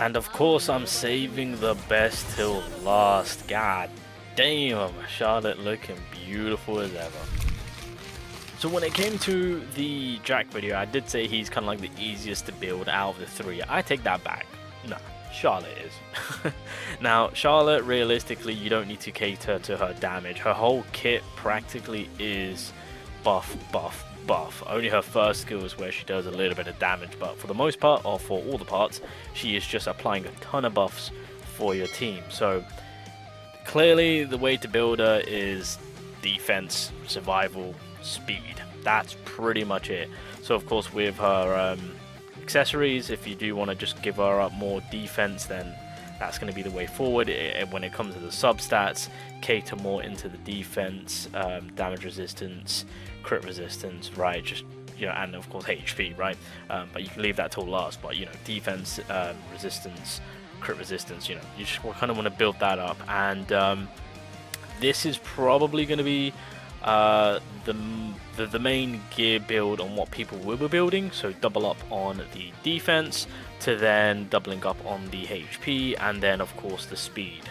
And of course, I'm saving the best till last. God damn, Charlotte looking beautiful as ever. So when it came to the Jack video, I did say he's kind of like the easiest to build out of the three. I take that back. Nah, Charlotte is. Now, Charlotte, realistically, you don't need to cater to her damage. Her whole kit practically is buff, buff, buff. Only her first skill is where she does a little bit of damage, but for the most part, or for all the parts, she is just applying a ton of buffs for your team. So clearly the way to build her is defense, survival, speed. That's pretty much it. So of course with her accessories, if you do want to just give her up more defense, then that's going to be the way forward. When it comes to the substats, cater more into the defense, damage resistance, crit resistance, right? Just, you know, and of course HP, right? But you can leave that till last. But you know, defense, resistance, crit resistance, you know, you just kind of want to build that up. And this is probably going to be the main gear build on what people will be building. So double up on the defense, to then doubling up on the HP, and then of course the speed.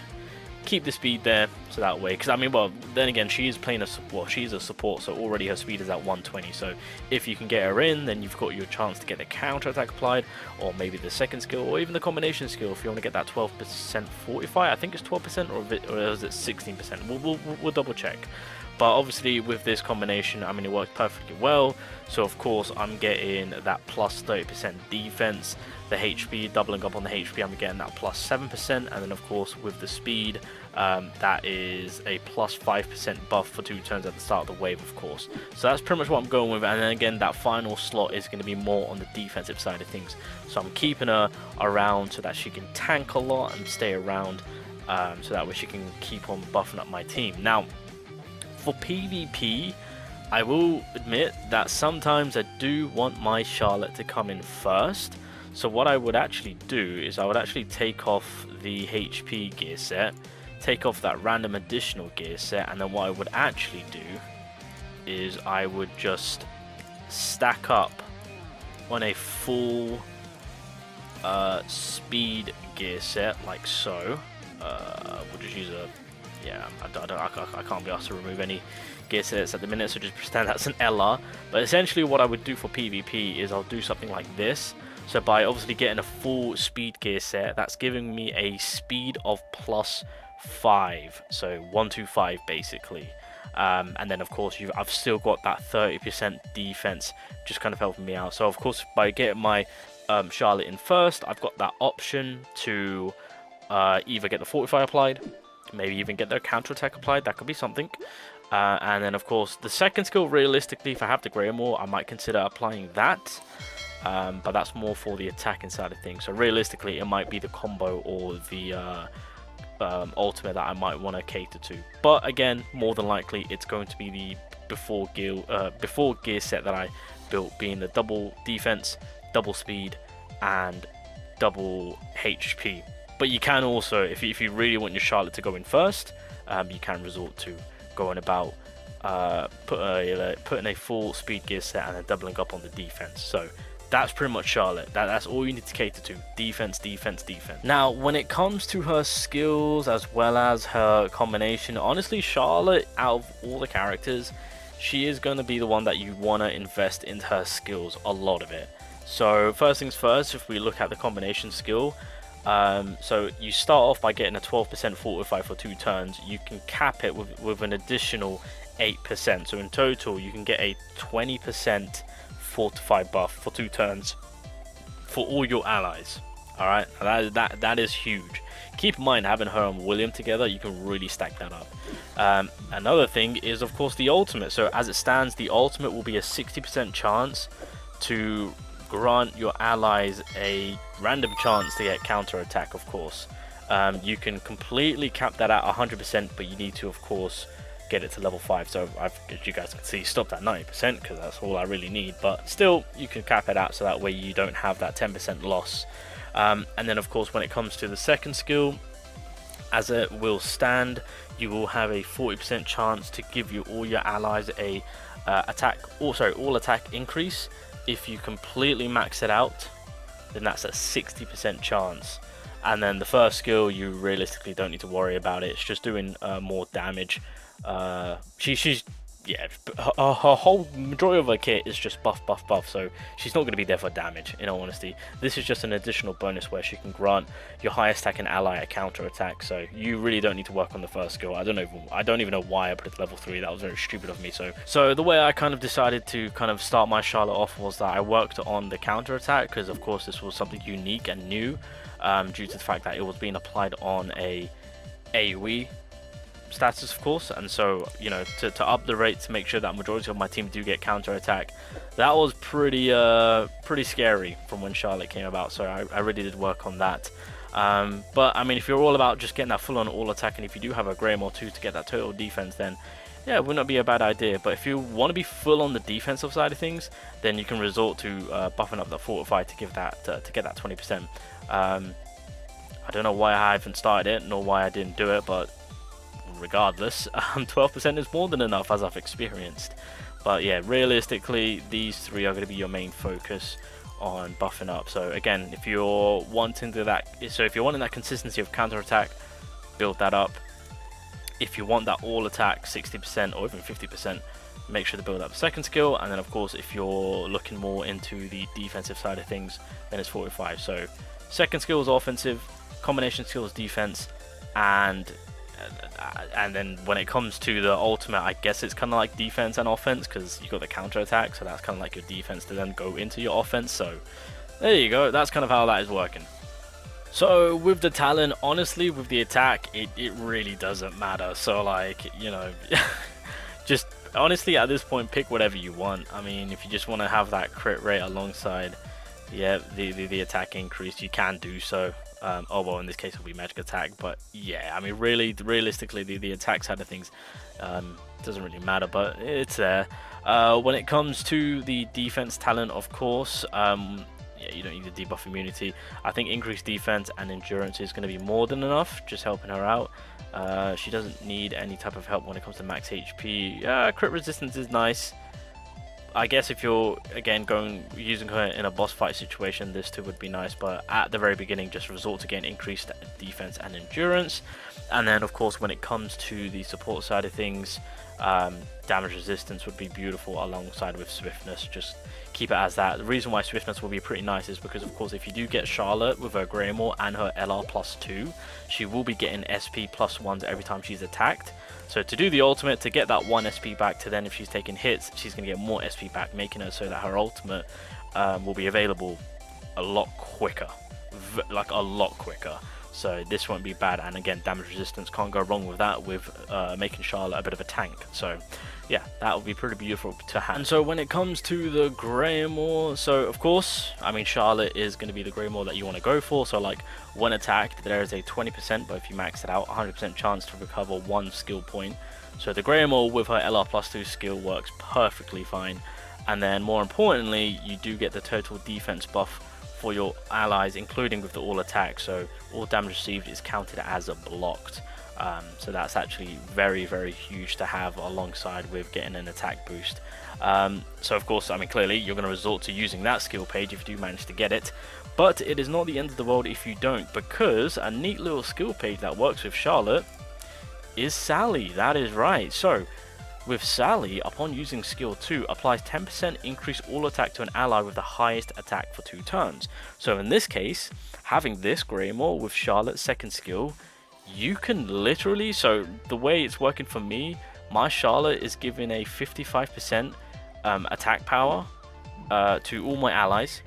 Keep the speed there, so that way, because I mean, well, then again, she is playing a support. She's a support, so already her speed is at 120. So if you can get her in, then you've got your chance to get the counter attack applied, or maybe the second skill, or even the combination skill if you want to get that 12% fortify. I think it's 12%, or is it 16%? We'll double check. But obviously with this combination, I mean, it works perfectly well. So of course I'm getting that plus 30% defense. The HP, doubling up on the HP, I'm getting that plus 7%. And then of course with the speed, that is a plus 5% buff for 2 turns at the start of the wave, of course. So that's pretty much what I'm going with. And then again, that final slot is going to be more on the defensive side of things. So I'm keeping her around so that she can tank a lot and stay around, so that way she can keep on buffing up my team. Now, for PvP, I will admit that sometimes I do want my Charlotte to come in first. So what I would actually do is I would actually take off the HP gear set, take off that random additional gear set, and then what I would actually do is I would just stack up on a full speed gear set, like so. We'll just use a... Yeah, I can't be asked to remove any gear sets at the minute, so just pretend that's an LR. But essentially what I would do for PvP is I'll do something like this. So by obviously getting a full speed gear set, that's giving me a speed of plus 5. So 125 basically. And then of course I've still got that 30% defense just kind of helping me out. So of course by getting my Charlotte in first, I've got that option to either get the fortify applied, maybe even get their counter attack applied. That could be something. And then of course the second skill, realistically, if I have the Greymoor, I might consider applying that, but that's more for the attacking side of things. So realistically it might be the combo or the ultimate that I might want to cater to. But again, more than likely it's going to be the before gear set that I built, being the double defense, double speed, and double HP. But you can also, if you really want your Charlotte to go in first, you can resort to going about putting a full speed gear set and then doubling up on the defense. So that's pretty much Charlotte. That's all you need to cater to. Defense, defense, defense. Now, when it comes to her skills as well as her combination, honestly, Charlotte, out of all the characters, she is going to be the one that you want to invest into her skills, a lot of it. So first things first, if we look at the combination skill, so you start off by getting a 12% fortify for 2 turns. You can cap it with an additional 8%. So in total, you can get a 20% fortify buff for 2 turns for all your allies. Alright, that is huge. Keep in mind, having her and William together, you can really stack that up. Another thing is, of course, the ultimate. So as it stands, the ultimate will be a 60% chance to grant your allies a random chance to get counter attack, of course. You can completely cap that at 100%, but you need to, of course, get it to level 5. So as you guys can see, stopped at 90% because that's all I really need. But still, you can cap it out so that way you don't have that 10% loss. And then, of course, when it comes to the second skill, as it will stand, you will have a 40% chance to give you all your allies a all attack increase. If you completely max it out, then that's a 60% chance And then the first skill, you realistically don't need to worry about it. It's just doing more damage. She's yeah, her whole majority of her kit is just buff, buff, buff. So she's not going to be there for damage. In all honesty, this is just an additional bonus where she can grant your highest attacking ally a counter attack. So you really don't need to work on the first skill. I don't even know why I put it to level 3. That was very stupid of me. So the way I kind of decided to kind of start my Charlotte off was that I worked on the counter attack, because of course this was something unique and new, due to the fact that it was being applied on a AoE status, of course. And so, you know, to up the rate, to make sure that majority of my team do get counter attack, that was pretty scary from when Charlotte came about. So I really did work on that. But I mean, if you're all about just getting that full on all attack, and if you do have a Graham or two to get that total defense, then yeah, it would not be a bad idea. But if you want to be full on the defensive side of things, then you can resort to buffing up the fortify to give that to get that 20%. I don't know why I haven't started it, nor why I didn't do it, but regardless, 12% is more than enough, as I've experienced. But yeah, realistically, these three are going to be your main focus on buffing up. So again, if you're wanting that consistency of counter attack, build that up. If you want that all attack 60% or even 50%, make sure to build up the second skill. And then of course, if you're looking more into the defensive side of things, then it's 45. So second skill is offensive, combination skill is defense, and then when it comes to the ultimate, I guess it's kind of like defense and offense, because you got the counter attack, so that's kind of like your defense to then go into your offense. So there you go, that's kind of how that is working. So with the talent, honestly, with the attack, it really doesn't matter. So like, you know, just honestly at this point, pick whatever you want. I mean, if you just want to have that crit rate alongside, yeah, the attack increase, you can do so. Oh well, in this case it'll be magic attack, but yeah, I mean, realistically, the attack side of things doesn't really matter, but it's there. When it comes to the defense talent, of course, yeah, you don't need the debuff immunity. I think increased defense and endurance is going to be more than enough, just helping her out. She doesn't need any type of help when it comes to max HP. Crit resistance is nice. I guess if you're again using her in a boss fight situation, this too would be nice, but at the very beginning, just resort to getting increased defense and endurance. And then of course, when it comes to the support side of things, damage resistance would be beautiful alongside with swiftness. Just keep it as that. The reason why swiftness will be pretty nice is because of course, if you do get Charlotte with her Greymore and her LR +2, she will be getting SP +1s every time she's attacked. So to do the ultimate, to get that 1 SP back, to then if she's taking hits, she's going to get more SP back, making her so that her ultimate will be available a lot quicker, like a lot quicker. So this won't be bad, and again, damage resistance, can't go wrong with that, with making Charlotte a bit of a tank. So yeah, that would be pretty beautiful to have. And so when it comes to the Greymore, so of course, I mean, Charlotte is going to be the Greymore that you want to go for. So like, when attacked, there is a 20%, but if you max it out, 100% chance to recover 1 skill point. So the Greymore with her LR +2 skill works perfectly fine. And then more importantly, you do get the total defense buff for your allies, including with the all attack. So all damage received is counted as blocked. So that's actually very, very huge to have alongside with getting an attack boost. So of course, I mean, clearly you're going to resort to using that skill page if you do manage to get it. But it is not the end of the world if you don't, because a neat little skill page that works with Charlotte is Sally. That is right. So with Sally, upon using skill 2, applies 10% increase all attack to an ally with the highest attack for 2 turns. So in this case, having this Greymore with Charlotte's second skill, you can literally, so the way it's working for me, my Charlotte is giving a 55% attack power to all my allies.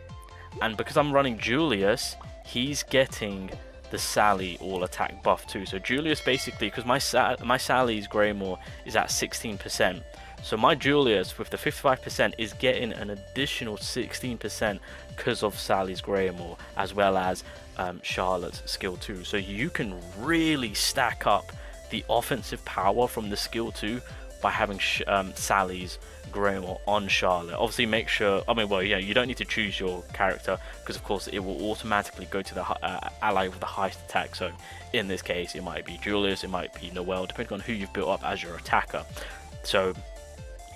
And because I'm running Julius, he's getting the Sally all attack buff too. So Julius basically, because my Sally's Greymore is at 16%, so my Julius with the 55% is getting an additional 16% because of Sally's Greymore, as well as Charlotte's skill 2. So you can really stack up the offensive power from the skill 2 by having Sally's Greymore on Charlotte. Obviously make sure, I mean, well, yeah, you don't need to choose your character, because of course it will automatically go to the ally with the highest attack. So in this case, it might be Julius, it might be Noel, depending on who you've built up as your attacker. So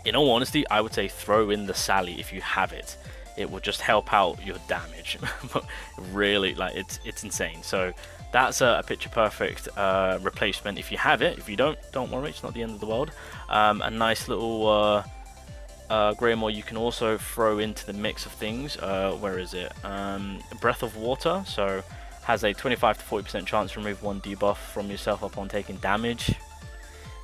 in all honesty, I would say throw in the Sally if you have it. it will just help out your damage. Really, like it's insane. So that's a picture perfect replacement if you have it. If you don't worry, it's not the end of the world. A nice little Greymore you can also throw into the mix of things. Where is it? Breath of Water, so has a 25 to 40% chance to remove 1 debuff from yourself upon taking damage.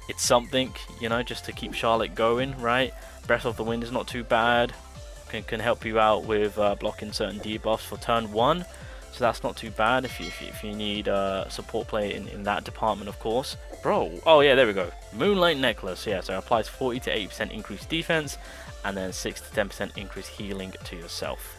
It's something, you know, just to keep Charlotte going, right? Breath of the Wind is not too bad. Can help you out with blocking certain debuffs for turn 1. So that's not too bad if you need support play in that department, of course. Bro, oh yeah, there we go. Moonlight Necklace, yeah, so it applies 40 to 80% increased defense, and then 6 to 10% increased healing to yourself.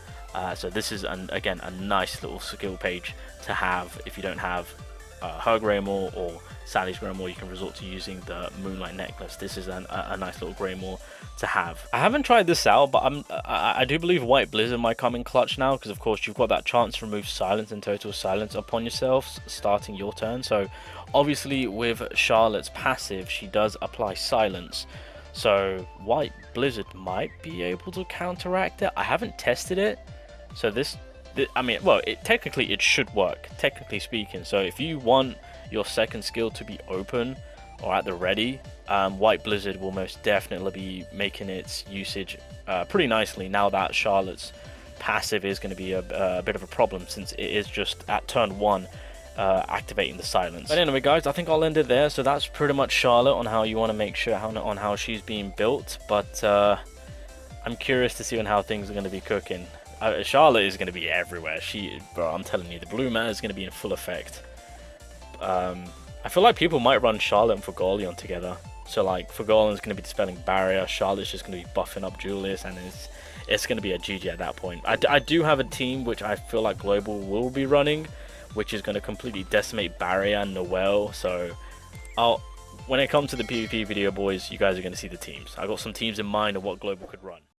So this is, again, a nice little skill page to have if you don't have her Greymore or Sally's Greymore. You can resort to using the Moonlight Necklace. This is a nice little Greymore to have. I haven't tried this out, but I do believe White Blizzard might come in clutch now, because of course you've got that chance to remove silence and total silence upon yourself starting your turn. So obviously with Charlotte's passive, she does apply silence, so White Blizzard might be able to counteract it. I haven't tested it, so I mean, well, technically it should work, technically speaking. So if you want your second skill to be open or at the ready, White Blizzard will most definitely be making its usage pretty nicely, now that Charlotte's passive is going to be a bit of a problem, since it is just at turn 1 activating the silence. But anyway guys, I think I'll end it there. So that's pretty much Charlotte on how you want to make sure on how she's being built, but I'm curious to see on how things are going to be cooking. Charlotte is going to be everywhere. Bro, I'm telling you, the blue mana is going to be in full effect. I feel like people might run Charlotte and Fagolion together. So like Fagolion's going to be dispelling barrier, Charlotte's just going to be buffing up Julius, and it's going to be a GG at that point. I do have a team which I feel like Global will be running, which is going to completely decimate barrier and Noelle. So when it comes to the PvP video, boys, you guys are going to see the teams. I got some teams in mind of what Global could run.